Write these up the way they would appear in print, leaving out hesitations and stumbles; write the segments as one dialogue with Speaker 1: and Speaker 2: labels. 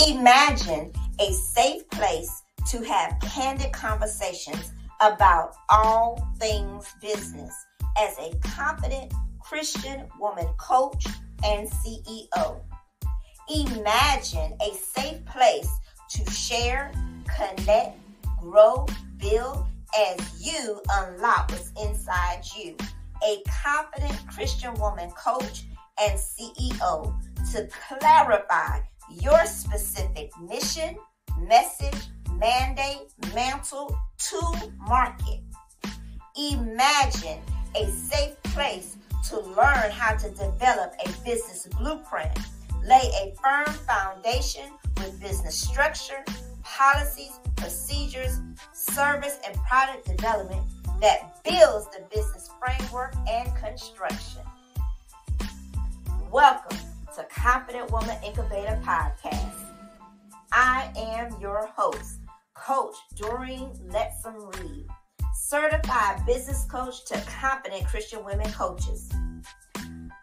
Speaker 1: Imagine a safe place to have candid conversations about all things business as a confident Christian woman coach and CEO. Imagine a safe place to share, connect, grow, build as you unlock what's inside you. A confident Christian woman coach and CEO to clarify your specific mission, message, mandate, mantle to market. Imagine a safe place to learn how to develop a business blueprint, lay a firm foundation with business structure, policies, procedures, service, and product development that builds the business framework and construction. Welcome to Confident Woman Incubator Podcast. I am your host, Coach Doreen Letson Reed, certified business coach to confident Christian women coaches.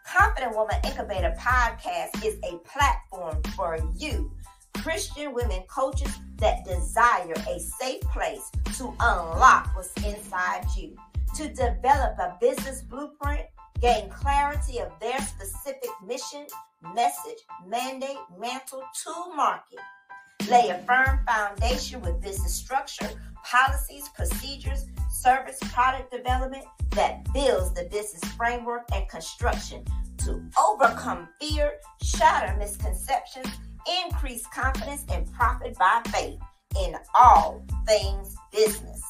Speaker 1: Confident Woman Incubator Podcast is a platform for you, Christian women coaches that desire a safe place to unlock what's inside you, to develop a business blueprint, gain clarity of their specific mission, message, mandate, mantle to market, lay a firm foundation with business structure, policies, procedures, service, product development that builds the business framework and construction to overcome fear, shatter misconceptions, increase confidence, and profit by faith in all things business.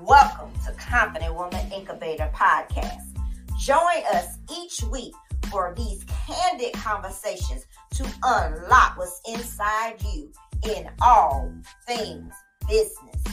Speaker 1: Welcome to Confident Woman Incubator Podcast. Join us each week for these candid conversations to unlock what's inside you in all things business.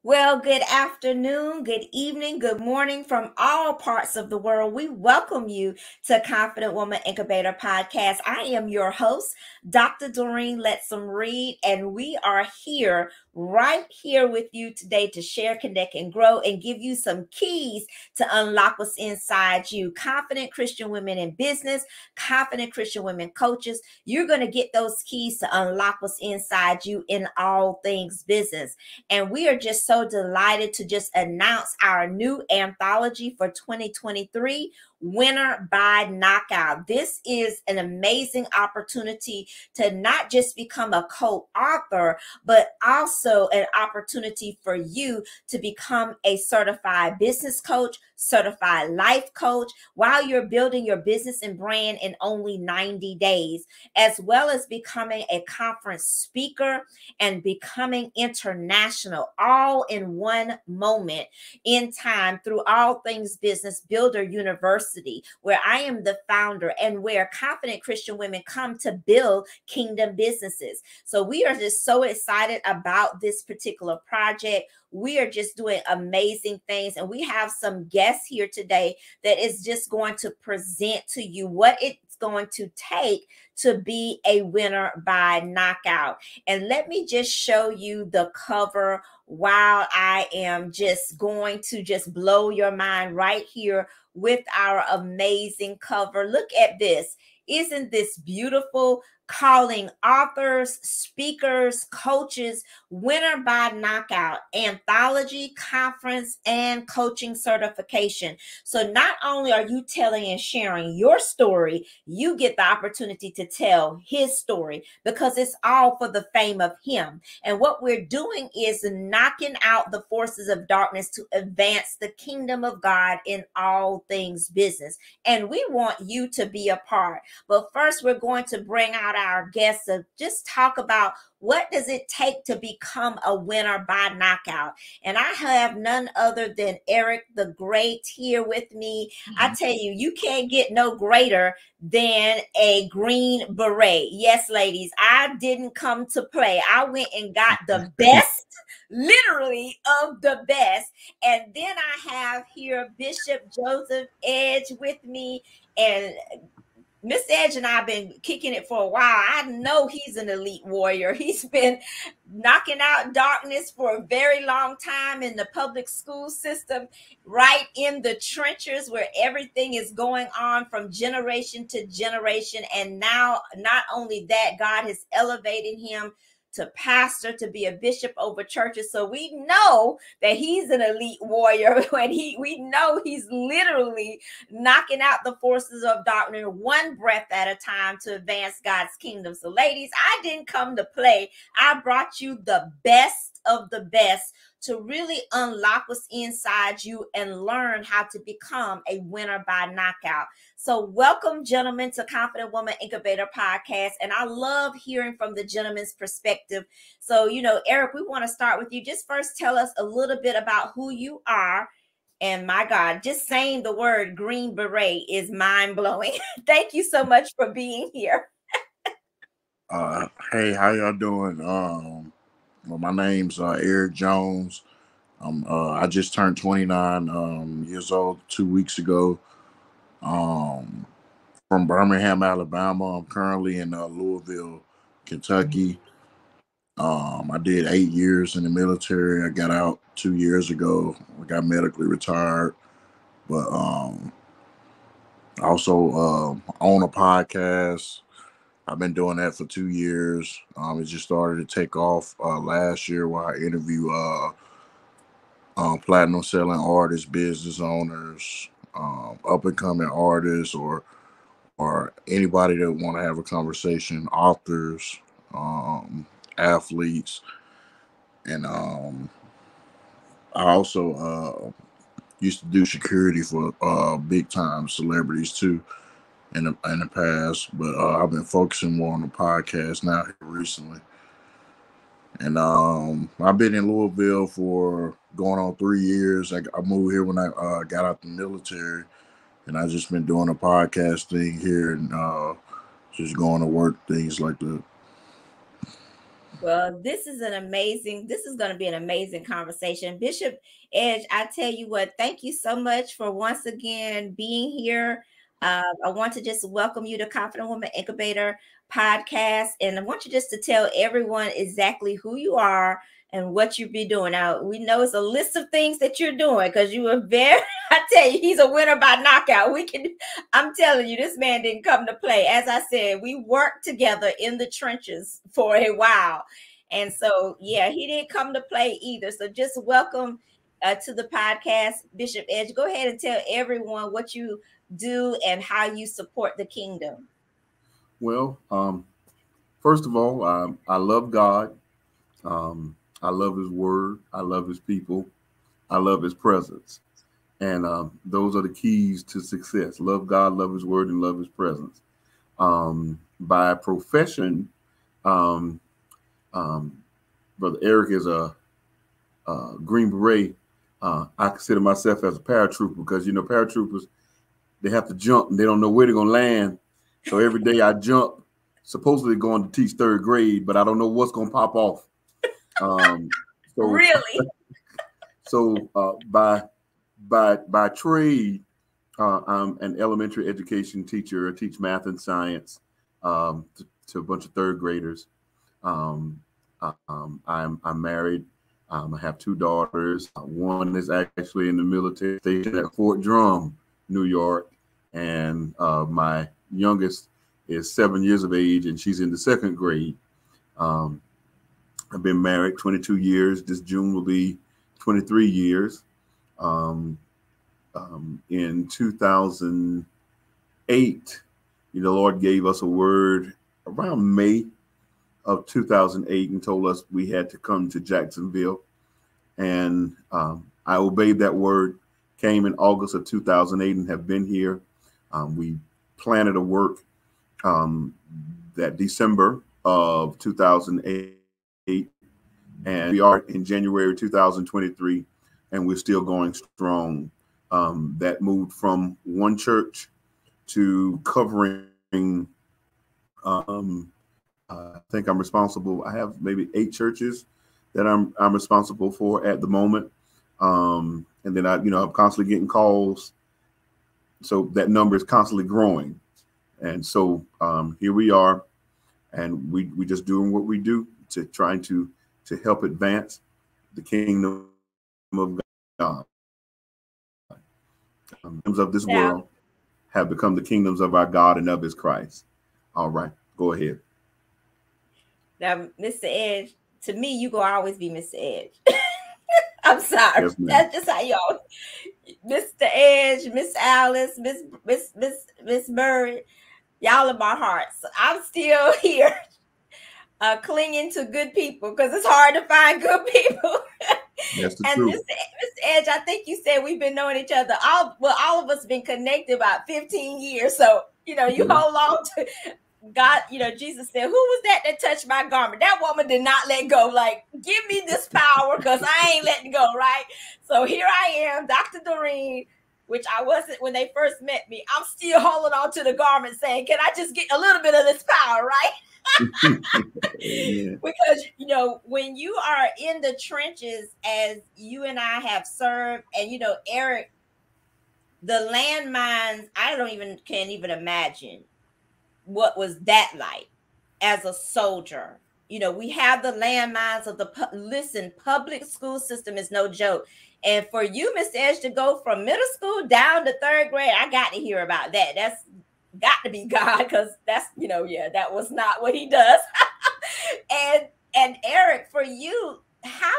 Speaker 1: Well, good afternoon, good evening, good morning from all parts of the world. We welcome you to Confident Woman Incubator Podcast. I am your host, Dr. Doreen Letson Reed, and we are here right here with you today to share, connect, and grow and give you some keys to unlock what's inside you. Confident Christian women in business, confident Christian women coaches. You're going to get those keys to unlock what's inside you in all things business. And we are just so delighted to just announce our new anthology for 2023, Winner by Knockout. This is an amazing opportunity to not just become a co-author, but also an opportunity for you to become a certified business coach, certified life coach, while you're building your business and brand in only 90 days, as well as becoming a conference speaker and becoming international, all in one moment in time through All Things Business Builder University, where I am the founder and where confident Christian women come to build kingdom businesses. So we are just so excited about this particular project. We are just doing amazing things, and we have some guests here today that is just going to present to you what it's going to take to be a winner by knockout. And let me just show you the cover while I am just going to just blow your mind right here with our amazing cover. Look at this. Isn't this beautiful? Calling authors, speakers, coaches, winner by knockout, anthology, conference, and coaching certification. So not only are you telling and sharing your story, you get the opportunity to tell his story because it's all for the fame of him. And what we're doing is knocking out the forces of darkness to advance the kingdom of God in all things business. And we want you to be a part. But first, we're going to bring out our guests to just talk about what does it take to become a winner by knockout. And I have none other than Eric the Great here with me. I tell you, you can't get no greater than a green beret. Yes, ladies, I didn't come to play. I went and got the best, literally of the best. And then I have here Bishop Joseph Edge with me. And Miss Edge and I have been kicking it for a while. I know he's an elite warrior. He's been knocking out darkness for a very long time in the public school system, right in the trenches where everything is going on from generation to generation. And now, not only that, God has elevated him to pastor, to be a bishop over churches. So we know that he's an elite warrior when we know he's literally knocking out the forces of darkness one breath at a time to advance God's kingdom. So ladies, I didn't come to play. I brought you the best of the best to really unlock what's inside you and learn how to become a winner by knockout. So welcome, gentlemen, to Confident Woman Incubator podcast. And I love hearing from the gentleman's perspective. So, Eric, we want to start with you. Just first tell us a little bit about who you are. And my God, just saying the word Green Beret is mind blowing. Thank you so much for being here.
Speaker 2: Hey, how y'all doing? Well, my name's Eric Jones. I just turned 29 years old 2 weeks ago. Um, from Birmingham, Alabama. I'm currently in Louisville, Kentucky. I did 8 years in the military. I got out 2 years ago. I got medically retired, but I also own a podcast. I've been doing that for 2 years. It just started to take off last year where I interview platinum selling artists, business owners, up and coming artists, or anybody that want to have a conversation, authors, athletes, and I also used to do security for big time celebrities too in the past, but I've been focusing more on the podcast now here recently. And I've been in Louisville for going on 3 years. I moved here when I got out the military, and I just been doing a podcast thing here and just going to work, things like that.
Speaker 1: Well, this is going to be an amazing conversation. Bishop Edge, I tell you what, thank you so much for once again being here. I want to just welcome you to Confident Woman Incubator podcast. And I want you just to tell everyone exactly who you are and what you be doing. Now, we know it's a list of things that you're doing because you were very, I tell you, he's a winner by knockout. I'm telling you, this man didn't come to play. As I said, we worked together in the trenches for a while. And so, yeah, he didn't come to play either. So just welcome to the podcast, Bishop Edge. Go ahead and tell everyone what you do and how you support the kingdom.
Speaker 3: Well, first of all, I love God. I love his word. I love his people. I love his presence. And those are the keys to success. Love God, love his word, and love his presence. By profession, Brother Eric is a Green Beret. I consider myself as a paratrooper because, paratroopers, they have to jump and they don't know where they're going to land. So every day I jump, supposedly going to teach third grade, but I don't know what's going to pop off.
Speaker 1: Really?
Speaker 3: So by trade, I'm an elementary education teacher. I teach math and science to a bunch of third graders. I'm married. I have two daughters. One is actually in the military station at Fort Drum, New York, and my youngest is 7 years of age, and she's in the second grade. I've been married 22 years. This June will be 23 years. In 2008, the Lord gave us a word around May of 2008 and told us we had to come to Jacksonville. And I obeyed that word, came in August of 2008 and have been here. We planted a work that December of 2008, and we are in January 2023, and we're still going strong. That moved from one church to covering, I think I'm responsible. I have maybe 8 churches that I'm responsible for at the moment. And then I'm constantly getting calls. So that number is constantly growing. And so here we are, and we just doing what we do to trying to help advance the kingdom of God. Kingdoms of this world
Speaker 1: Now,
Speaker 3: have become the kingdoms of our God and of his Christ. All right, go ahead.
Speaker 1: now, Mr. Edge, to me, you gonna always be Mr. Edge. I'm sorry.
Speaker 3: Yes, ma'am.
Speaker 1: That's just how y'all, Mr. Edge, Miss Alice, Miss Murray, y'all in my heart. So I'm still here, clinging to good people because it's hard to find good people.
Speaker 3: That's the
Speaker 1: And
Speaker 3: truth.
Speaker 1: Mr. Edge, I think you said we've been knowing each other. All of us been connected about 15 years. So you
Speaker 3: Yeah.
Speaker 1: hold on to God. Jesus said, "Who was that touched my garment?" That woman did not let go. Like, give me this power because I ain't letting go. Right. So here I am, Dr. Doreen, which I wasn't when they first met me. I'm still holding on to the garment, saying, "Can I just get a little bit of this power?" Right.
Speaker 3: Amen.
Speaker 1: Because when you are in the trenches, as you and I have served, and Eric, the landmines, I don't even can't even imagine what was that like as a soldier. We have the landmines of listen, public school system is no joke. And for you, Mr. Edge, to go from middle school down to third grade, I got to hear about that. That's got to be God, because that's yeah, that was not what he does. And Eric, for you, how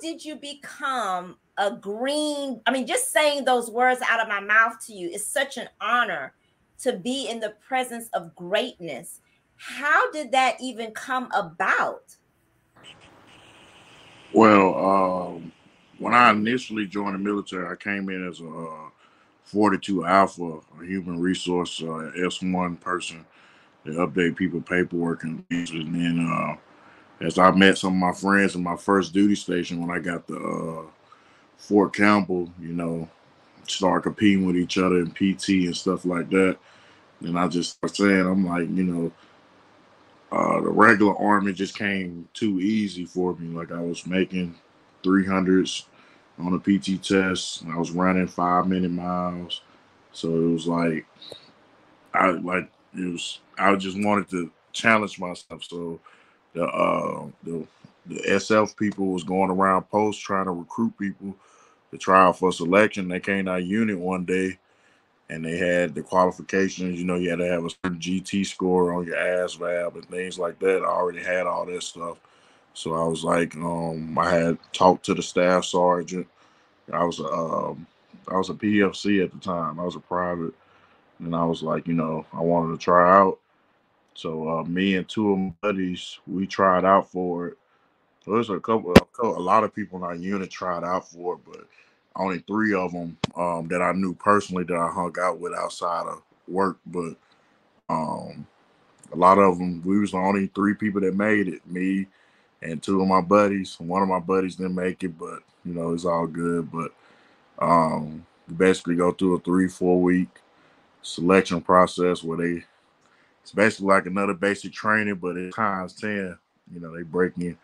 Speaker 1: did you become a green? I mean, just saying those words out of my mouth to you is such an honor, to be in the presence of greatness. How did that even come about?
Speaker 2: Well, when I initially joined the military, I came in as a 42 Alpha, a human resource S1 person to update people paperwork and things. And then as I met some of my friends in my first duty station when I got to Fort Campbell, start competing with each other in PT and stuff like that. And I just started saying, I'm like, the regular army just came too easy for me. Like, I was making 300s on a PT test. I was running 5 minute miles. So it was like, I just wanted to challenge myself. So the SF people was going around posts trying to recruit people to try out for selection. They came out unit one day and they had the qualifications. You had to have a certain GT score on your ASVAB and things like that. I already had all that stuff. So I was like, I had talked to the staff sergeant. I was I was a PFC at the time. I was a private, and I was like, I wanted to try out. So me and two of my buddies, we tried out for it. So there's a lot of people in our unit tried out for it, but only three of them that I knew personally that I hung out with outside of work. But um, a lot of them, we was the only three people that made it. Me and two of my buddies. One of my buddies didn't make it, but it's all good. But you basically go through a 3-4 week selection process where it's basically like another basic training, but it's times 10. They breaking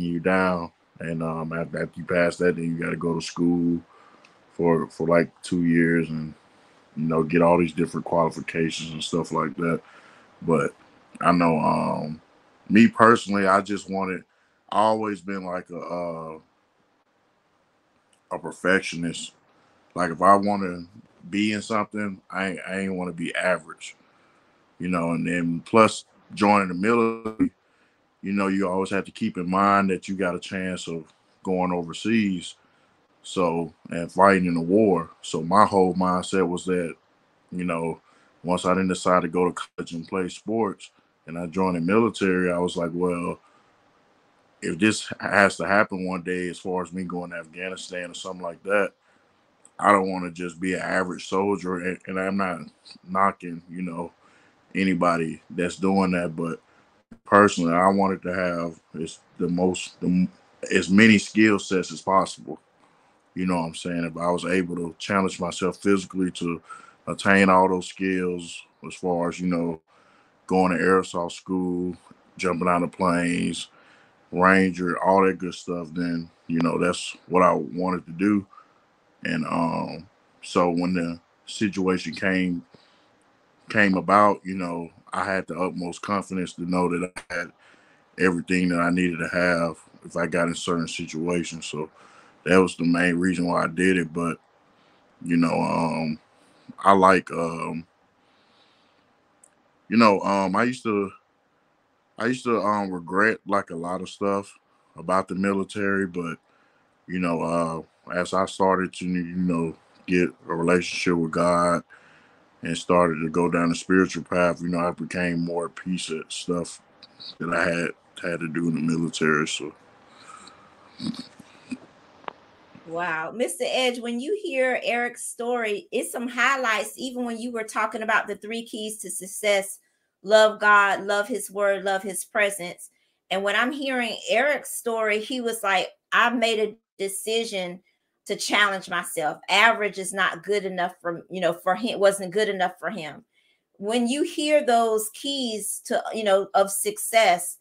Speaker 2: you down. And after you pass that, then you got to go to school for like 2 years and get all these different qualifications and stuff like that. But I know, me personally, I just wanted. I always been like a perfectionist. Like, if I want to be in something, I ain't want to be average. And then plus joining the military, you always have to keep in mind that you got a chance of going overseas. So, and fighting in a war. So my whole mindset was that, you know, once I didn't decide to go to college and play sports and I joined the military, I was like, well, if this has to happen one day, as far as me going to Afghanistan or something like that, I don't want to just be an average soldier. And I'm not knocking, anybody that's doing that, but personally, I wanted to have as many skill sets as possible. You know what I'm saying? If I was able to challenge myself physically to attain all those skills, as far as going to airsoft school, jumping out of planes, ranger, all that good stuff, then that's what I wanted to do. And so when the situation came came about, I had the utmost confidence to know that I had everything that I needed to have if I got in certain situations. So that was the main reason why I did it. But I like, I used to regret like a lot of stuff about the military, but as I started to get a relationship with God and started to go down the spiritual path, I became more at peace at stuff that I had to do in the military. So
Speaker 1: Wow. Mr. Edge, when you hear Eric's story, it's some highlights, even when you were talking about the 3 keys to success: love God, love his word, love his presence. And when I'm hearing Eric's story, he was like, I made a decision to challenge myself. Average is not good enough for him, wasn't good enough for him. When you hear those keys to, of success,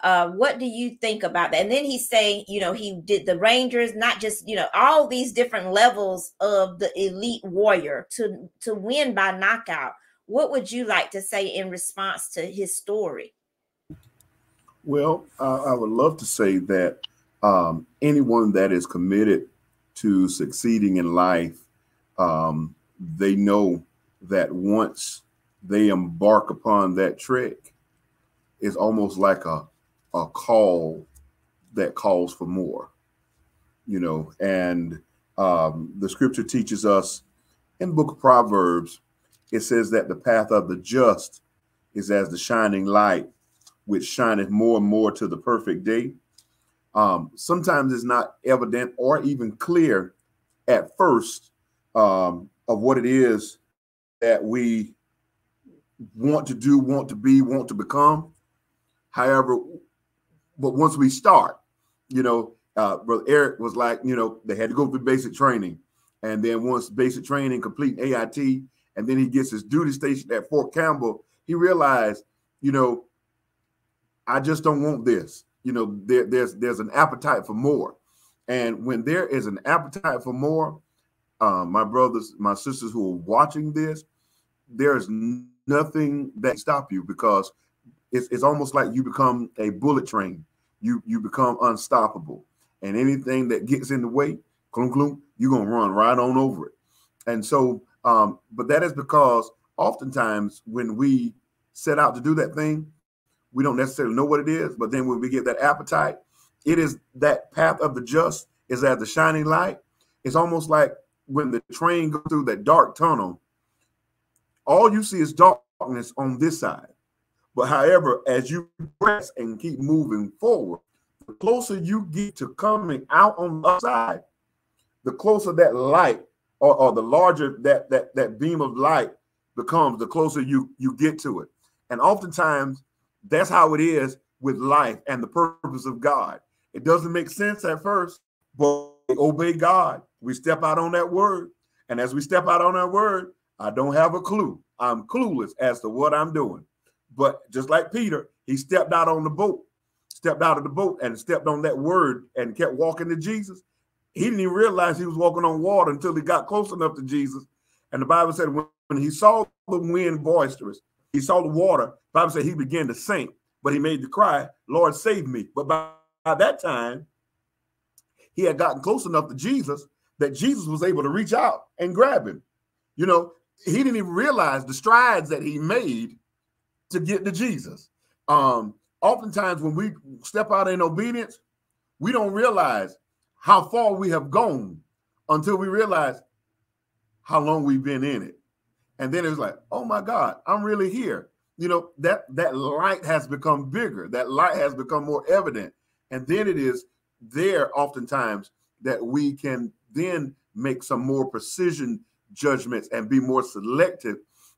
Speaker 1: what do you think about that? And then he's saying, he did the Rangers, not just, all these different levels of the elite warrior to win by knockout. What would you like to say in response to his story?
Speaker 3: Well, I would love to say that anyone that is committed to succeeding in life, they know that once they embark upon that trek, it's almost like a call that calls for more, and the scripture teaches us in the book of Proverbs, it says that the path of the just is as the shining light, which shineth more and more to the perfect day. Sometimes it's not evident or even clear at first of what it is that we want to do, want to be, want to become. However, but once we start, Brother Eric was like, they had to go through basic training. And then once basic training, complete AIT, and then he gets his duty station at Fort Campbell, he realized, I just don't want this. There's an appetite for more. And when there is an appetite for more, my brothers, my sisters who are watching this, there's nothing that can stop you, because it's almost like you become a bullet train. You become unstoppable. And anything that gets in the way, clum, clum, you're going to run right on over it. And so, but that is because oftentimes when we set out to do that thing, we don't necessarily know what it is. But then when we get that appetite, it is that path of the just is as the shining light. It's almost like when the train goes through that dark tunnel, all you see is darkness on this side. But however, as you press and keep moving forward, the closer you get to coming out on the other side, the closer that light or the larger that beam of light becomes, the closer you get to it. And oftentimes, that's how it is with life and the purpose of God. It doesn't make sense at first, but we obey God. We step out on that word. And as we step out on that word, I don't have a clue. I'm clueless as to what I'm doing. But just like Peter, he stepped out of the boat and stepped on that word and kept walking to Jesus. He didn't even realize he was walking on water until he got close enough to Jesus. And the Bible said when he saw the wind boisterous, he saw the water, the Bible said he began to sink, but he made the cry, Lord, save me. But by that time, he had gotten close enough to Jesus that Jesus was able to reach out and grab him. He didn't even realize the strides that he made to get to Jesus. Oftentimes when we step out in obedience, we don't realize how far we have gone until we realize how long we've been in it. And then it's like, oh my God, I'm really here. That light has become bigger. That light has become more evident. And then it is there oftentimes that we can then make some more precision judgments and be more selective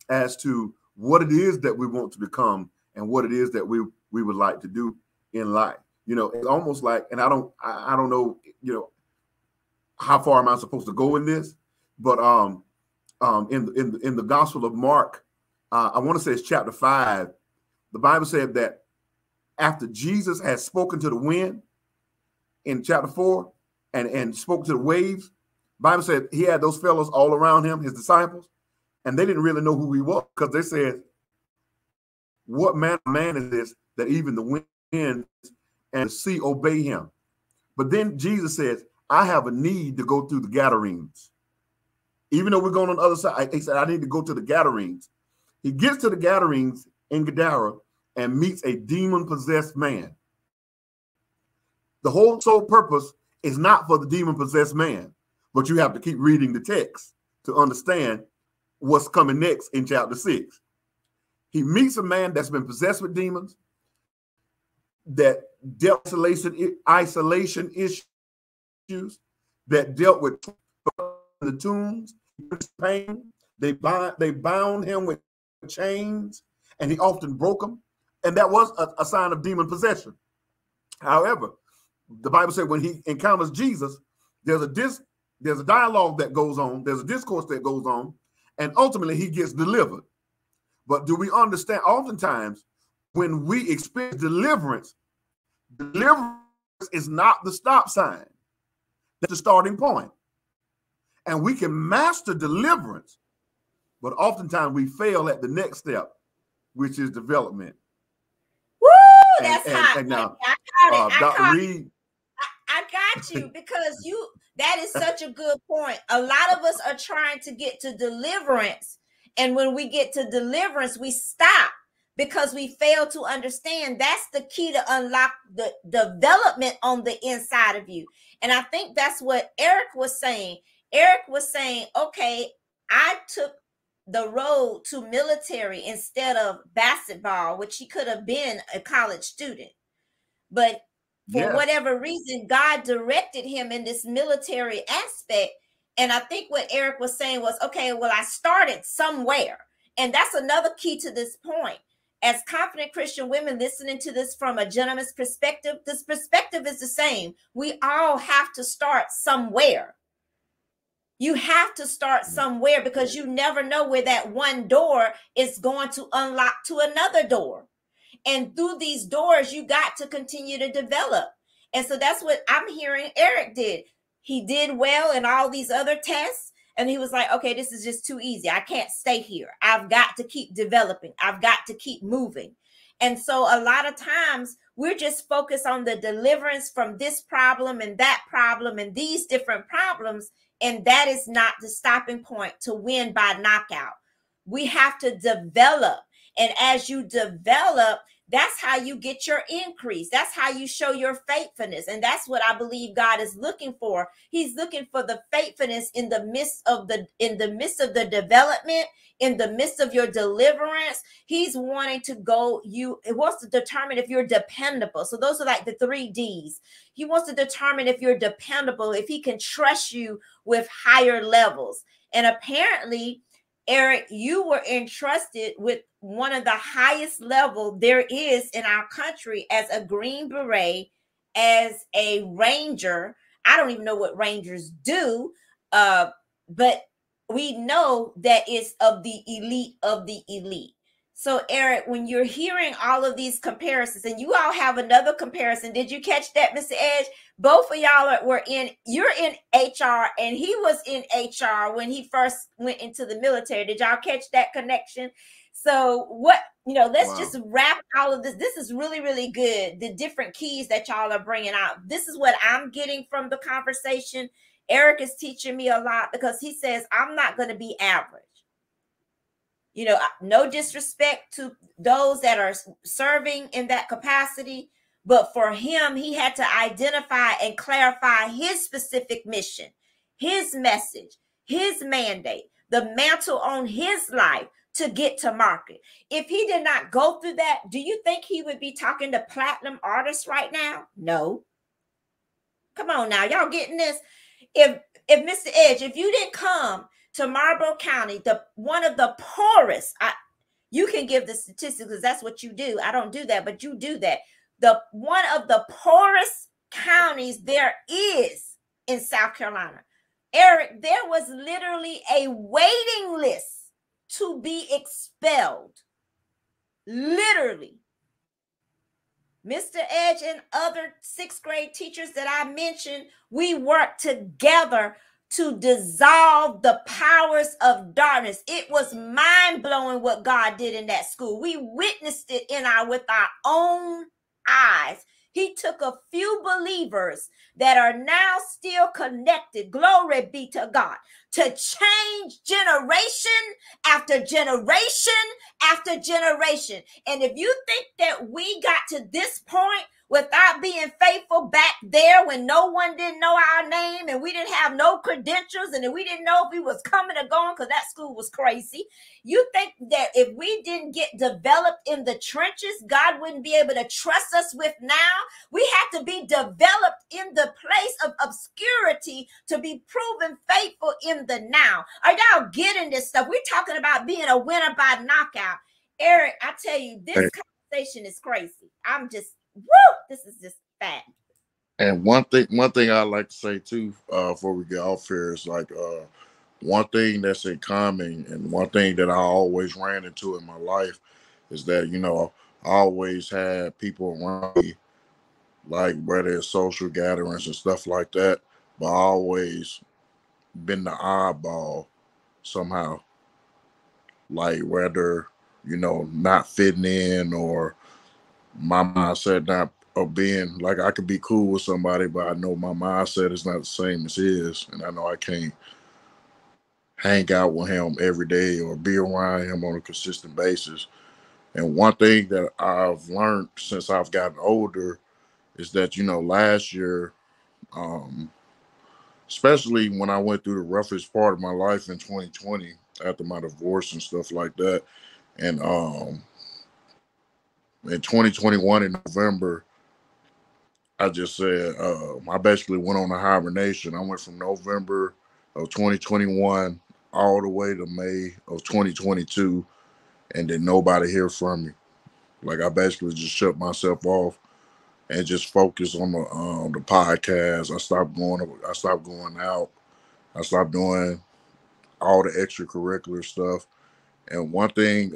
Speaker 3: as to what it is that we want to become and what it is that we would like to do in life. It's almost like, and I don't know, how far am I supposed to go in this, but in the Gospel of Mark, I want to say it's chapter 5. The Bible said that after Jesus had spoken to the wind in chapter 4 and spoke to the waves, the Bible said he had those fellows all around him, his disciples. And they didn't really know who he was because they said, what man of man is this that even the wind and the sea obey him? But then Jesus says, I have a need to go through the Gadarenes. Even though we're going on the other side, he said, I need to go to the Gadarenes. He gets to the Gadarenes in Gadara and meets a demon-possessed man. The whole sole purpose is not for the demon-possessed man, but you have to keep reading the text to understand what's coming next in chapter 6. He meets a man that's been possessed with demons, that dealt isolation issues, that dealt with the tombs, pain. They bound him with chains, and he often broke them, and that was a sign of demon possession. However, the Bible said when he encounters Jesus, there's a dialogue that goes on, there's a discourse that goes on, and ultimately he gets delivered. But do we understand? Oftentimes, when we experience deliverance is not the stop sign. That's the starting point. And we can master deliverance, but oftentimes we fail at the next step, which is development.
Speaker 1: Woo! That's hot.
Speaker 3: And now,
Speaker 1: Dr.
Speaker 3: Reed.
Speaker 1: I got you, because that is such a good point. A lot of us are trying to get to deliverance. And when we get to deliverance, we stop because we fail to understand that's the key to unlock the development on the inside of you. And I think that's what Eric was saying. Eric was saying, okay, I took the road to military instead of basketball, which he could have been a college student. But for whatever reason, God directed him in this military aspect. And I think what Eric was saying was, okay, well, I started somewhere. And that's another key to this point. As confident Christian women listening to this from a gentleman's perspective, this perspective is the same. We all have to start somewhere. You have to start somewhere, because you never know where that one door is going to unlock to another door. And through these doors, you got to continue to develop. And so that's what I'm hearing Eric did. He did well in all these other tests. And he was like, okay, this is just too easy. I can't stay here. I've got to keep developing. I've got to keep moving. And so a lot of times we're just focused on the deliverance from this problem and that problem and these different problems. And that is not the stopping point to win by knockout. We have to develop. And as you develop, that's how you get your increase. That's how you show your faithfulness. And that's what I believe God is looking for. He's looking for the faithfulness in the midst of the development, in the midst of your deliverance. He's wanting to it wants to determine if you're dependable. So those are like the 3 Ds. He wants to determine if you're dependable, if he can trust you with higher levels. And apparently, Eric, you were entrusted with one of the highest level there is in our country as a Green Beret, as a Ranger. I don't even know what Rangers do, but we know that it's of the elite of the elite. So, Eric, when you're hearing all of these comparisons, and you all have another comparison, did you catch that, Mr. Edge? Both of y'all you're in HR, and he was in HR when he first went into the military. Did y'all catch that connection? So let's just wrap all of this. This is really, really good. The different keys that y'all are bringing out. This is what I'm getting from the conversation. Eric is teaching me a lot, because he says, I'm not going to be average. No disrespect to those that are serving in that capacity, but for him, he had to identify and clarify his specific mission, his message, his mandate, the mantle on his life to get to market. If he did not go through that, do you think he would be talking to platinum artists right now? No. Come on now, y'all getting this? If Mr. Edge, if you didn't come to Marlboro County, one of the poorest, you can give the statistics because that's what you do. I don't do that, but you do that. One of the poorest counties there is in South Carolina. Eric, there was literally a waiting list to be expelled. Literally. Mr. Edge and other 6th grade teachers that I mentioned, we worked together to dissolve the powers of darkness. It was mind-blowing what God did in that school. We witnessed it with our own eyes. He took a few believers that are now still connected, glory be to God, to change generation after generation after generation. And if you think that we got to this point without being faithful back there when no one didn't know our name and we didn't have no credentials and we didn't know if we was coming or going because that school was crazy. You think that if we didn't get developed in the trenches, God wouldn't be able to trust us with now? We have to be developed in the place of obscurity to be proven faithful in the now. Are y'all getting this stuff? We're talking about being a winner by knockout. Eric, I tell you, this conversation is crazy. I'm just, woo, this is just fat.
Speaker 2: And one thing I like to say too, before we get off here is like, one thing that's in common, and one thing that I always ran into in my life is that I always had people around me, like whether it's social gatherings and stuff like that, but I always been the oddball somehow, like whether not fitting in or my mindset not of being like I could be cool with somebody, but I know my mindset is not the same as his, and I know I can't hang out with him every day or be around him on a consistent basis. And one thing that I've learned since I've gotten older is that last year, especially when I went through the roughest part of my life in 2020 after my divorce and stuff like that, and in 2021 in November, I just said, I basically went on a hibernation. I went from November of 2021 all the way to May of 2022, and then nobody hear from me. Like I basically just shut myself off and just focus on the podcast. I stopped going out. I stopped doing all the extracurricular stuff. And one thing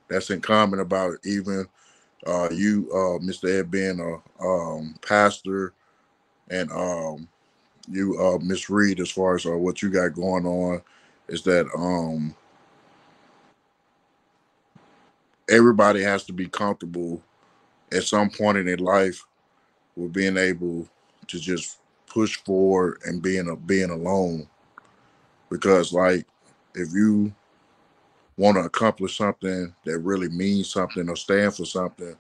Speaker 2: that's in common about even you, Mr. Ed, being a pastor, and you, Miss Reed, as far as what you got going on, is that everybody has to be comfortable at some point in their life with being able to just push forward and being alone. Because like if you want to accomplish something that really means something or stand for something,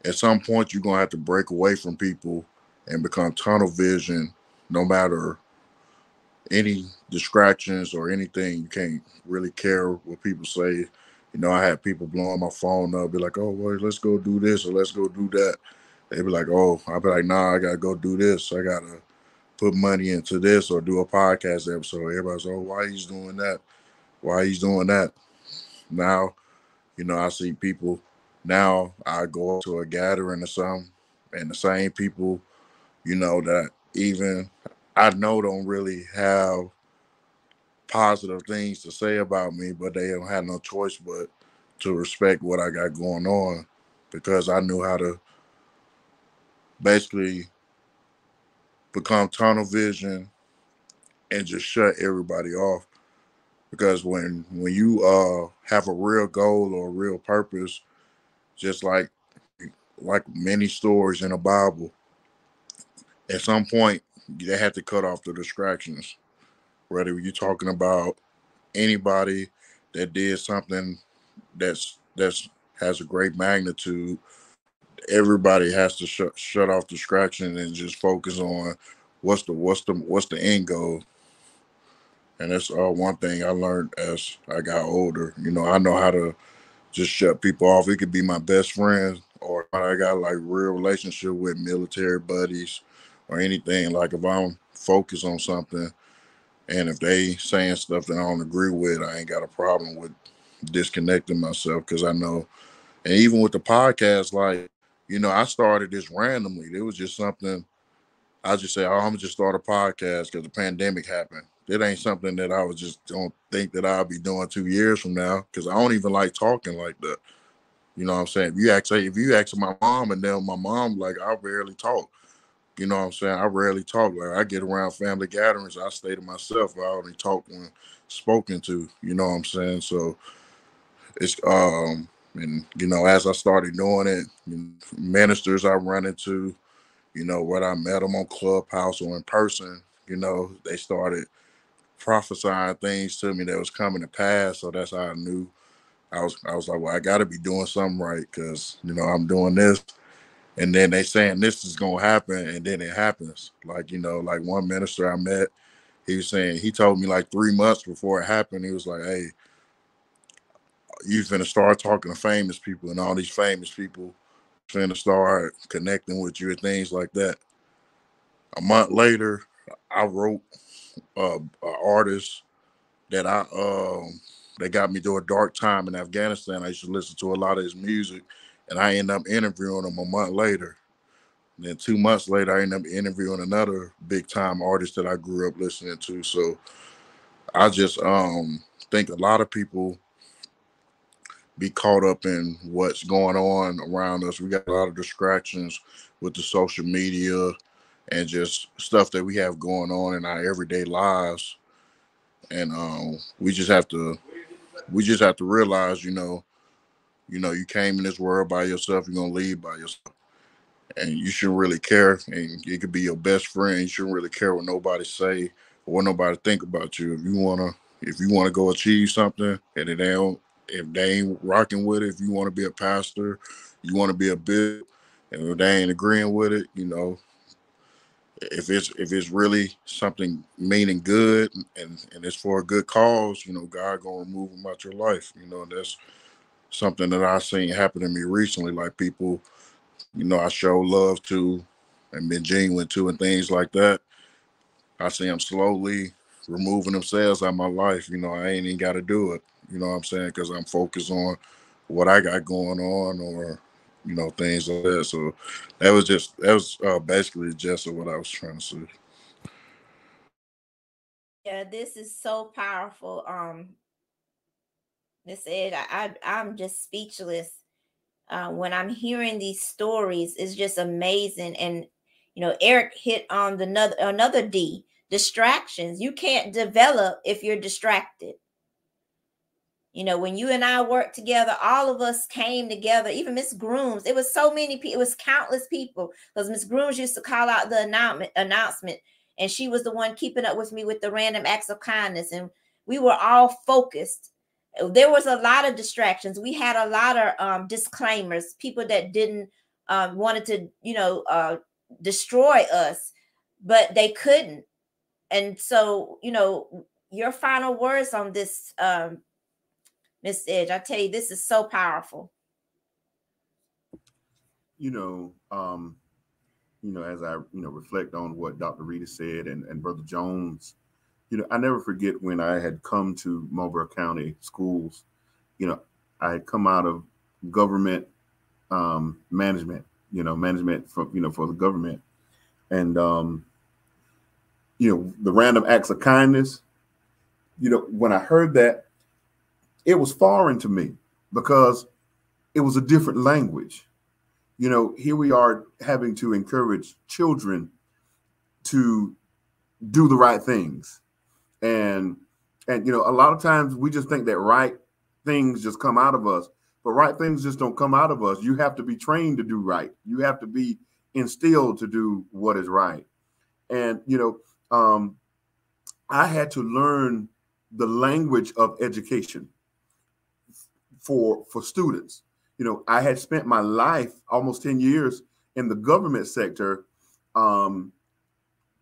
Speaker 2: at some point you're gonna have to break away from people and become tunnel vision. No matter any distractions or anything, you can't really care what people say. I had people blowing my phone up, be like, "Oh, well, let's go do this or let's go do that." They'd be like, "Oh," I'd be like, "Nah, I gotta go do this. I gotta put money into this or do a podcast episode." Everybody's, "Oh, why he's doing that? Why he's doing that?" Now, I see people. Now I go to a gathering or something, and the same people, that even I know don't really have positive things to say about me, but they don't have no choice but to respect what I got going on, because I knew how to basically become tunnel vision and just shut everybody off. Because when you have a real goal or a real purpose, just like many stories in the Bible, at some point they had to cut off the distractions. Whether you're talking about anybody that did something that's has a great magnitude, everybody has to shut off distraction and just focus on what's the end goal. And that's one thing I learned as I got older. I know how to just shut people off. It could be my best friend, or I got like real relationship with military buddies or anything. Like if I'm focused on something and if they saying stuff that I don't agree with, I ain't got a problem with disconnecting myself, because I know. And even with the podcast, like, I started this randomly. It was just something I just say, "Oh, I'm gonna just start a podcast because the pandemic happened." It ain't something that I was just don't think that I'll be doing 2 years from now, because I don't even like talking like that. You know what I'm saying? If you ask my mom, and then my mom, like, I barely talk. you know what I'm saying, I rarely talk. Like I get around family gatherings, I stay to myself. I only talk when spoken to, you know what I'm saying? So it's and you know, as I started doing it, you know, ministers I run into, you know, whether I met them on Clubhouse or in person, you know, they started prophesying things to me that was coming to pass. So that's how I knew I was like, well, I got to be doing something right because you know I'm doing this, and then they saying this is gonna happen, and then it happens. Like you know, like one minister I met, he was saying he told me like 3 months before it happened, he was like, hey, you finna start talking to famous people, and all these famous people finna start connecting with you and things like that. A month later, I wrote a artist that that got me through a dark time in Afghanistan. I used to listen to a lot of his music, and I ended up interviewing him a month later. And then 2 months later, I ended up interviewing another big time artist that I grew up listening to. So I just think a lot of people be caught up in what's going on around us. We got a lot of distractions with the social media and just stuff that we have going on in our everyday lives. And we just have to realize, you came in this world by yourself, you're gonna leave by yourself. And you shouldn't really care. And it could be your best friend. You shouldn't really care what nobody say or what nobody think about you. If you wanna go achieve something and if they ain't rocking with it, if you want to be a pastor, you want to be a bishop, and if they ain't agreeing with it, if it's really something meaning good and it's for a good cause, God gonna remove them out your life. And that's something that I seen happen to me recently. Like people, I show love to and been genuine to and things like that. I see them slowly removing themselves out of my life. I ain't even got to do it. You know what I'm saying? Because I'm focused on what I got going on, or things like that. So that was basically the gist of what I was trying to say.
Speaker 1: Yeah, this is so powerful. Miss Ed, I'm just speechless when I'm hearing these stories. It's just amazing. And Eric hit on another D, distractions. You can't develop if you're distracted. When you and I worked together, all of us came together, even Miss Grooms. It was so many people, it was countless people. Because Miss Grooms used to call out the announcement, and she was the one keeping up with me with the random acts of kindness. And we were all focused. There was a lot of distractions. We had a lot of disclaimers, people that didn't wanted to, destroy us, but they couldn't. And so, your final words on this, Miss Edge, I tell you, this is so powerful.
Speaker 3: You know, um, as I, reflect on what Dr. Rita said and Brother Jones, I never forget when I had come to Marlboro County schools. I had come out of government management, management for the government. And, the random acts of kindness, when I heard that, it was foreign to me because it was a different language. Here we are having to encourage children to do the right things. And a lot of times we just think that right things just come out of us, but right things just don't come out of us. You have to be trained to do right. You have to be instilled to do what is right. And I had to learn the language of education for students. I had spent my life, almost 10 years, in the government sector,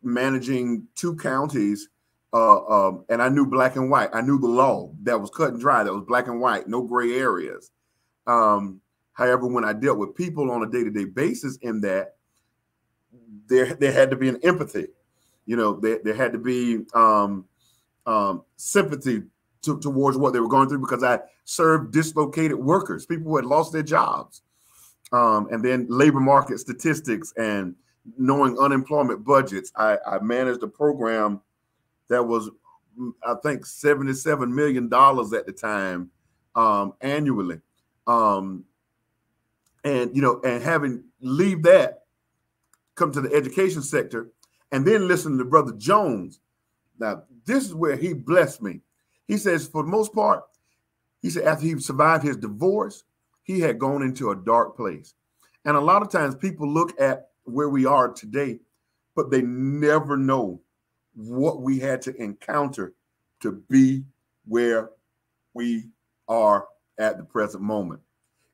Speaker 3: managing 2 counties, and I knew black and white. I knew the law that was cut and dry, that was black and white, no gray areas. However, when I dealt with people on a day-to-day basis in that, there had to be an empathy. There had to be sympathy towards what they were going through, because I served dislocated workers, people who had lost their jobs, and then labor market statistics and knowing unemployment budgets. I managed a program that was, I think, $77 million at the time, annually. And having leave that, come to the education sector, and then listen to Brother Jones. Now, this is where he blessed me. He says, for the most part, he said after he survived his divorce, he had gone into a dark place. And a lot of times people look at where we are today, but they never know what we had to encounter to be where we are at the present moment.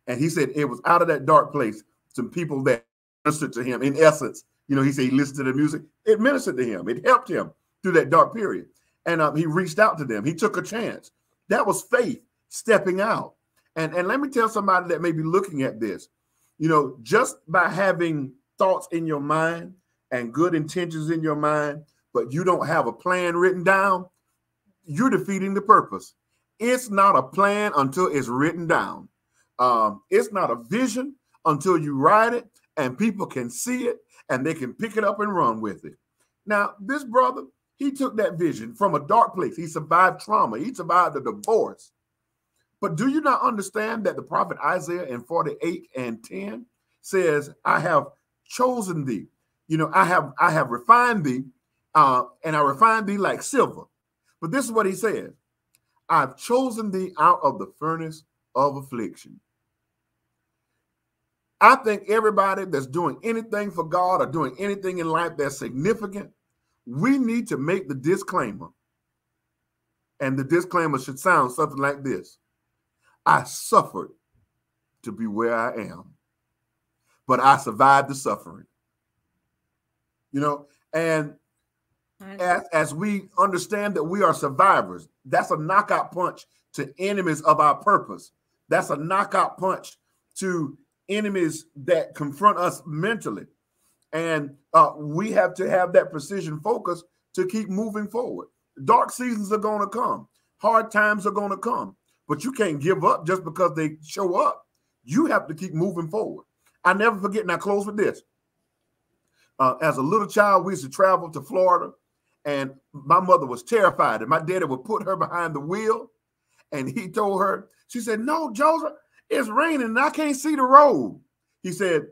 Speaker 3: And he said it was out of that dark place, some people that ministered to him. In essence, he said he listened to the music. It ministered to him. It helped him through that dark period. And he reached out to them. He took a chance. That was faith stepping out. And let me tell somebody that may be looking at this, just by having thoughts in your mind and good intentions in your mind, but you don't have a plan written down, you're defeating the purpose. It's not a plan until it's written down. It's not a vision until you write it and people can see it and they can pick it up and run with it. Now, this brother, he took that vision from a dark place. He survived trauma. He survived a divorce. But do you not understand that the prophet Isaiah in 48:10 says, I have chosen thee. I have refined thee, and I refined thee like silver. But this is what he says. I've chosen thee out of the furnace of affliction. I think everybody that's doing anything for God or doing anything in life that's significant, we need to make the disclaimer. And the disclaimer should sound something like this. I suffered to be where I am, but I survived the suffering. And as we understand that we are survivors, that's a knockout punch to enemies of our purpose. That's a knockout punch to enemies that confront us mentally. And we have to have that precision focus to keep moving forward. Dark seasons are going to come. Hard times are going to come. But you can't give up just because they show up. You have to keep moving forward. I never forget, and I close with this. As a little child, we used to travel to Florida, and my mother was terrified. And my daddy would put her behind the wheel, and he told her, she said, no, Joseph, it's raining, and I can't see the road. He said,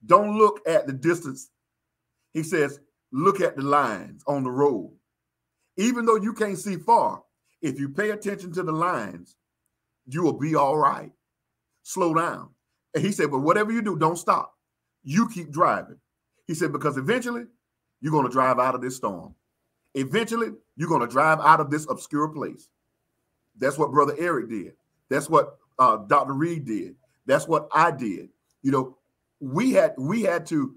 Speaker 3: don't look at the distance. He says, look at the lines on the road. Even though you can't see far, if you pay attention to the lines, you will be all right. Slow down. And he said, but whatever you do, don't stop. You keep driving. He said, because eventually you're going to drive out of this storm. Eventually you're going to drive out of this obscure place. That's what Brother Eric did. That's what Dr. Reed did. That's what I did. We had to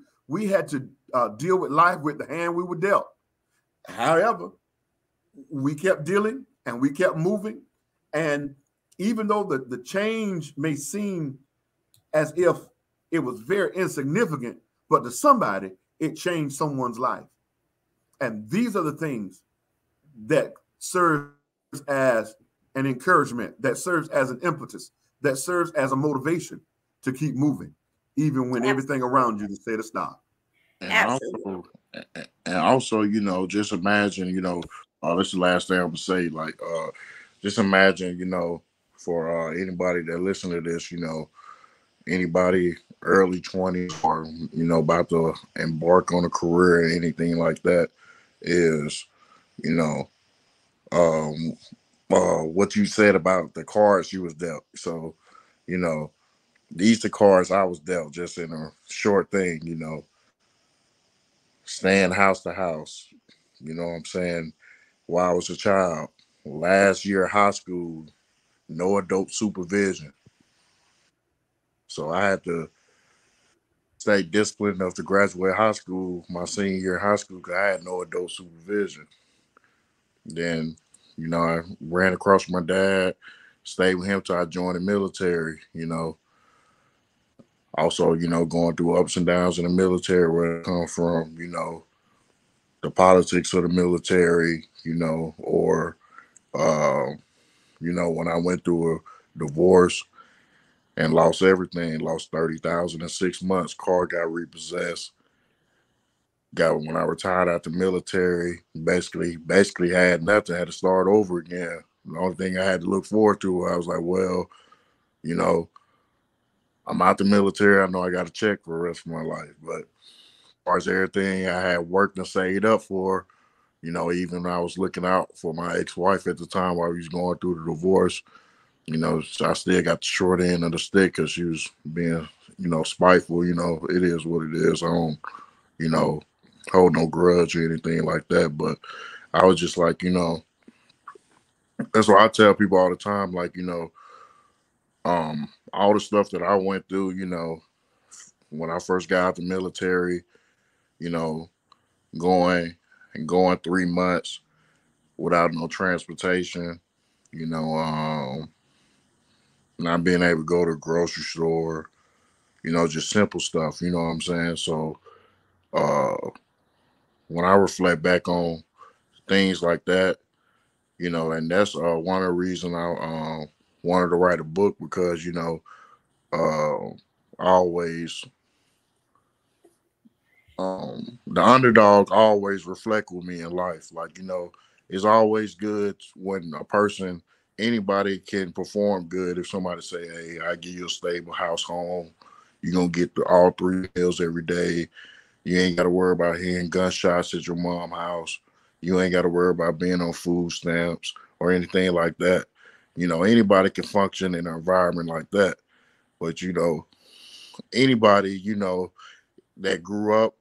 Speaker 3: deal with life with the hand we were dealt. However, we kept dealing and we kept moving. And even though the change may seem as if it was very insignificant, but to somebody, it changed someone's life. And these are the things that serve as an encouragement, that serves as an impetus, that serves as a motivation to keep moving, even when everything around you say to stop.
Speaker 2: And also, just imagine, this is the last thing I'm gonna say. Like, just imagine, for anybody that listen to this, anybody early 20s or about to embark on a career or anything like that is, what you said about the cards you was dealt. So, these the cards I was dealt, just in a short thing, staying house to house, you know what I'm saying, while I was a child. Last year of high school, no adult supervision. So I had to stay disciplined enough to graduate high school my senior year of high school because I had no adult supervision. Then, I ran across my dad, stayed with him till I joined the military, Also, going through ups and downs in the military, where I come from, the politics of the military, or, when I went through a divorce and lost everything, lost 30,000 in 6 months, car got repossessed. When I retired out the military, basically had nothing, had to start over again. The only thing I had to look forward to, I was like, well, I'm out the military. I know I got a check for the rest of my life, but far as everything I had worked and saved up for, even when I was looking out for my ex-wife at the time while we was going through the divorce, so I still got the short end of the stick because she was being, spiteful. It is what it is. I don't, you know, hold no grudge or anything like that. But I was just like, that's why I tell people all the time, like, all the stuff that I went through, when I first got out the military, you know, going going 3 months without no transportation, you know, not being able to go to the grocery store, just simple stuff, you know what I'm saying? So uh when I reflect back on things like that, and that's one of the reasons I wanted to write a book because, uh I always the underdog always reflect with me in life. Like, it's always good when a person, anybody can perform good. If somebody say, hey, I give you a stable house home, you're gonna get all 3 meals every day. You ain't gotta worry about hearing gunshots at your mom's house. You ain't gotta worry about being on food stamps or anything like that. Anybody can function in an environment like that. But anybody, that grew up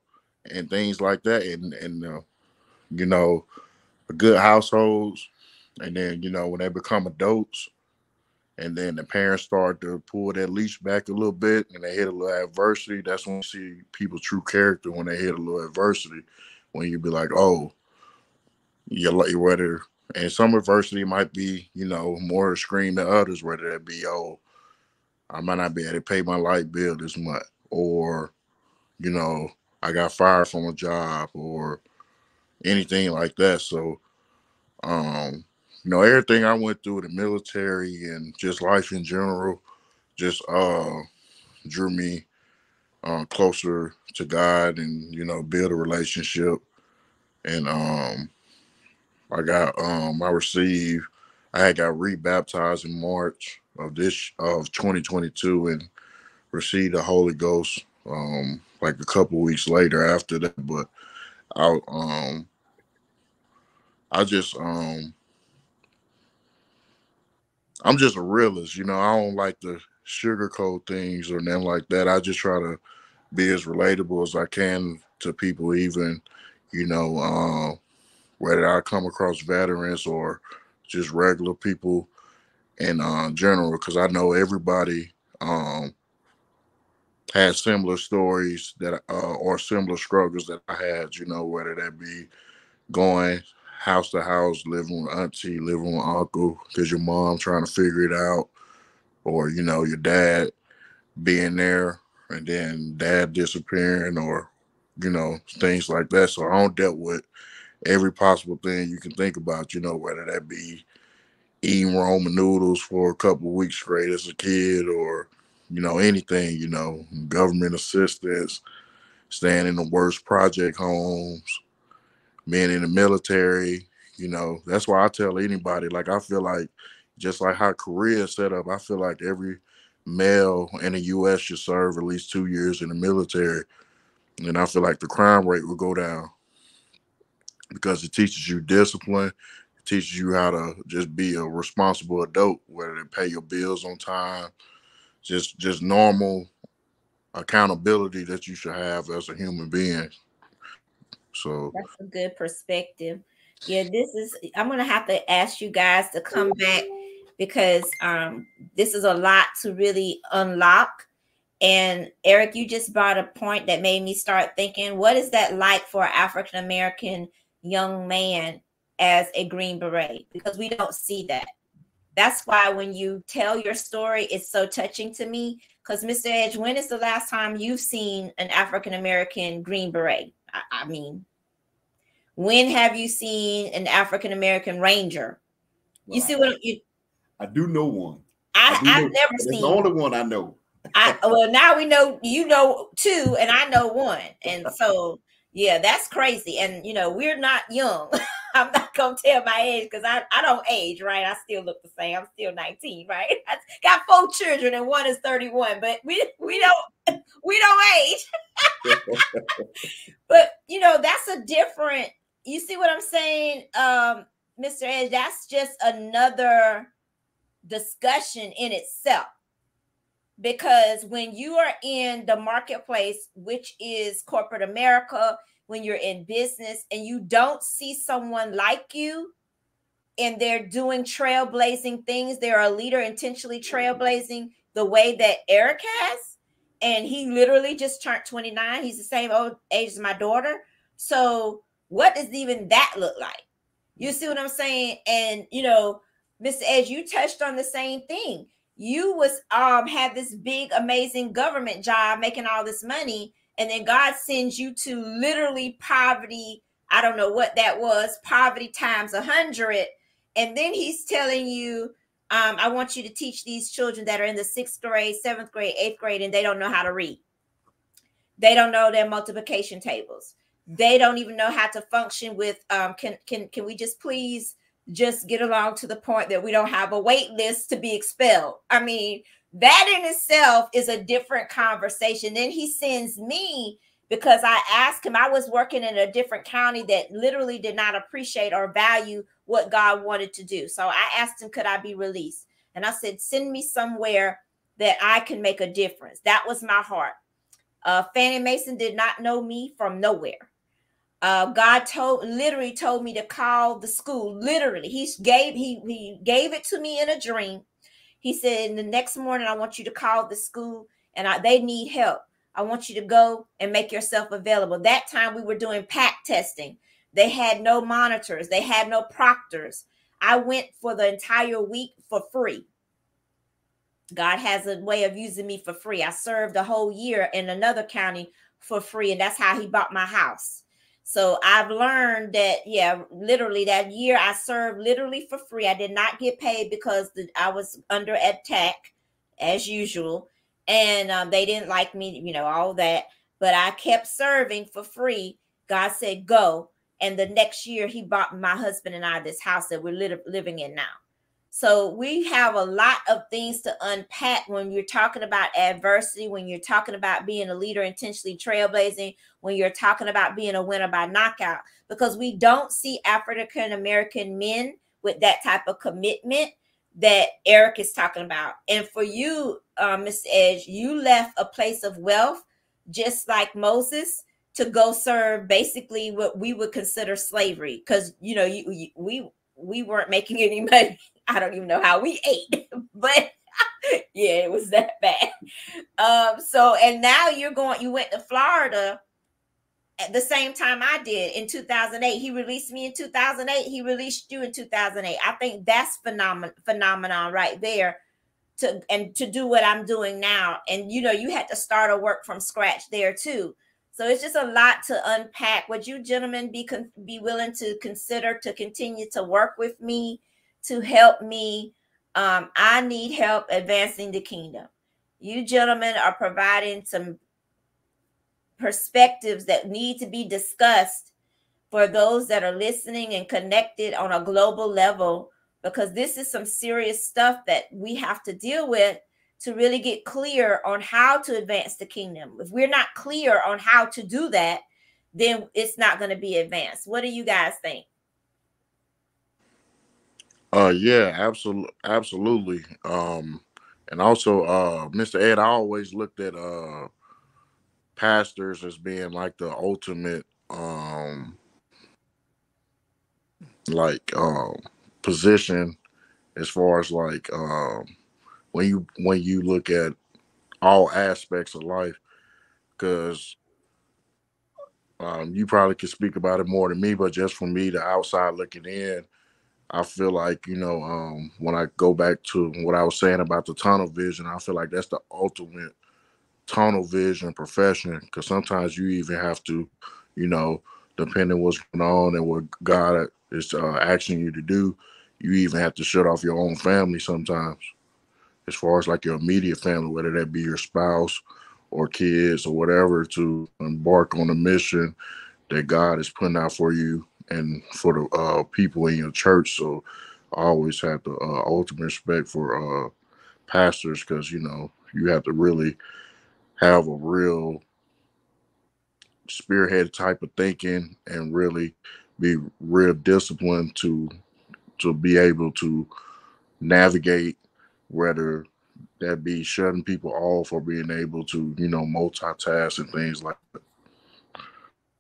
Speaker 2: and things like that, and you know, good households, and then when they become adults, and then the parents start to pull that leash back a little bit, and they hit a little adversity. That's when you see people's true character when they hit a little adversity. When you be like, oh, you're like whether, and some adversity might be more extreme than others. Whether that be, oh, I might not be able to pay my light bill this month, or you know, I got fired from a job, or anything like that. So, um, everything I went through the military and just life in general just drew me closer to God and build a relationship. And I received I had got rebaptized in March of 2022 and received the Holy Ghost like a couple weeks later after that. But I I just I'm just a realist, I don't like to sugarcoat things or nothing like that. I just try to be as relatable as I can to people, even, whether I come across veterans or just regular people in general, because I know everybody has similar stories that or similar struggles that I had, whether that be going house to house, living with auntie, living with uncle, because your mom trying to figure it out, or your dad being there and then dad disappearing, or things like that. So I don't dealt with every possible thing you can think about, whether that be eating ramen noodles for a couple of weeks straight as a kid, or anything, government assistance, staying in the worst project homes, being in the military. That's why I tell anybody, like, I feel like just like how Korea is set up, I feel like every male in the U.S. should serve at least 2 years in the military. And I feel like the crime rate will go down because it teaches you discipline. It teaches you how to just be a responsible adult, whether to pay your bills on time, just normal accountability that you should have as a human being. So
Speaker 1: That's a good perspective. Yeah, I'm gonna have to ask you guys to come back because this is a lot to really unlock. And Eric, you just brought a point that made me start thinking, what is that like for an African American young man as a Green Beret? Because we don't see that. That's why when you tell your story, it's so touching to me. Because Mr. Edge, when is the last time you've seen an African American Green Beret? I mean, when have you seen an African American Ranger?
Speaker 3: Well,
Speaker 1: You see what you?
Speaker 3: I do know one.
Speaker 1: I've never
Speaker 3: It's
Speaker 1: seen
Speaker 3: the only one I know.
Speaker 1: well, now we know you know two, and I know one, and so yeah, that's crazy. And we're not young. I'm not gonna tell my age because I don't age, right? I still look the same. I'm still 19, right? I got 4 children and one is 31, but we don't age. But that's a different. You see what I'm saying, Mr. Edge? That's just another discussion in itself. Because when you are in the marketplace, which is corporate America, when you're in business and you don't see someone like you and they're doing trailblazing things, they're a leader intentionally trailblazing the way that Eric has, and he literally just turned 29. He's the same old age as my daughter. So what does even that look like? You see what I'm saying? And Mr. Edge, you touched on the same thing. You was had this big amazing government job making all this money, and then God sends you to literally poverty. I don't know what that was, poverty times 100. And then he's telling you, I want you to teach these children that are in the 6th grade, 7th grade, 8th grade, and they don't know how to read. They don't know their multiplication tables. They don't even know how to function with can we just please just get along to the point that we don't have a wait list to be expelled. I mean, that in itself is a different conversation. Then he sends me because I asked him. I was working in a different county that literally did not appreciate or value what God wanted to do. So I asked him, could I be released? And I said, send me somewhere that I can make a difference. That was my heart. Fannie Mason did not know me from nowhere. God literally told me to call the school. Literally, he gave it to me in a dream. He said, in the next morning, I want you to call the school, and they need help. I want you to go and make yourself available. That time we were doing pack testing. They had no monitors. They had no proctors. I went for the entire week for free. God has a way of using me for free. I served a whole year in another county for free, and that's how he bought my house. So I've learned that, literally that year I served literally for free. I did not get paid because I was under attack as usual. And they didn't like me, all that. But I kept serving for free. God said, go. And the next year he bought my husband and I this house that we're living in now. So we have a lot of things to unpack when you're talking about adversity, when you're talking about being a leader intentionally trailblazing, when you're talking about being a winner by knockout, because we don't see African American men with that type of commitment that Eric is talking about. And for you, Mr. Edge, you left a place of wealth, just like Moses, to go serve basically what we would consider slavery, because we weren't making any money. I don't even know how we ate, but yeah, it was that bad. So, and now you went to Florida at the same time I did in 2008. He released me in 2008. He released you in 2008. I think that's phenomenon right there to do what I'm doing now. And, you had to start a work from scratch there too. So it's just a lot to unpack. Would you gentlemen be willing to consider to continue to work with me, to help me? I need help advancing the kingdom. You gentlemen are providing some perspectives that need to be discussed for those that are listening and connected on a global level, because this is some serious stuff that we have to deal with to really get clear on how to advance the kingdom. If we're not clear on how to do that, then it's not going to be advanced. What do you guys think?
Speaker 2: Yeah, absolutely. And also, Mr. Ed, I always looked at pastors as being like the ultimate like position as far as like when you look at all aspects of life, because you probably could speak about it more than me, but just for me, the outside looking in, I feel like, when I go back to what I was saying about the tunnel vision, I feel like that's the ultimate tunnel vision profession, because sometimes you even have to, you know, depending what's going on and what God is asking you to do, you even have to shut off your own family sometimes, as far as like your immediate family, whether that be your spouse or kids or whatever, to embark on a mission that God is putting out for you and for the people in your church. So I always have the ultimate respect for pastors, because you have to really have a real spearhead type of thinking and really be real disciplined to be able to navigate, whether that be shutting people off or being able to multitask and things like that.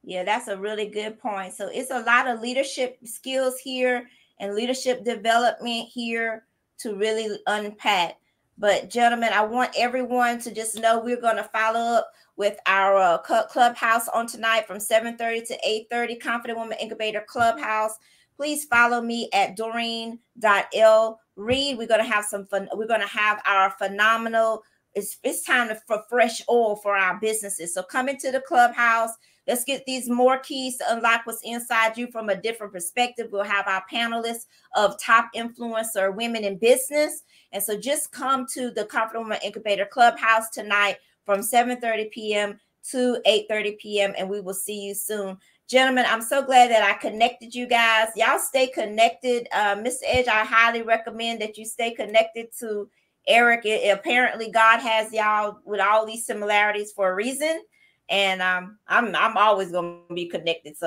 Speaker 1: Yeah, that's a really good point. So it's a lot of leadership skills here and leadership development here to really unpack. But gentlemen, I want everyone to just know we're going to follow up with our clubhouse on tonight from 7:30 to 8:30, Confident Woman Incubator Clubhouse. Please follow me at Doreen.L. Reed. We're going to have some fun. We're going to have our phenomenal, it's time for fresh oil for our businesses. So come into the clubhouse. Let's get these more keys to unlock what's inside you from a different perspective. We'll have our panelists of top influencer women in business. And so just come to the Confident Woman Incubator Clubhouse tonight from 7:30 p.m. to 8:30 p.m. And we will see you soon. Gentlemen, I'm so glad that I connected you guys. Y'all stay connected. Mr. Edge, I highly recommend that you stay connected to Eric. Apparently, God has y'all with all these similarities for a reason. And I'm always gonna be connected, so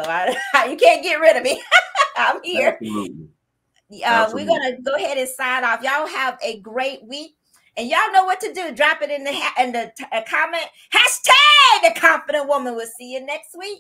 Speaker 1: you can't get rid of me. I'm here.
Speaker 3: Absolutely.
Speaker 1: We're gonna go ahead and sign off. Y'all have a great week, and y'all know what to do. Drop it in the comment hashtag the Confident Woman. We'll see you next week.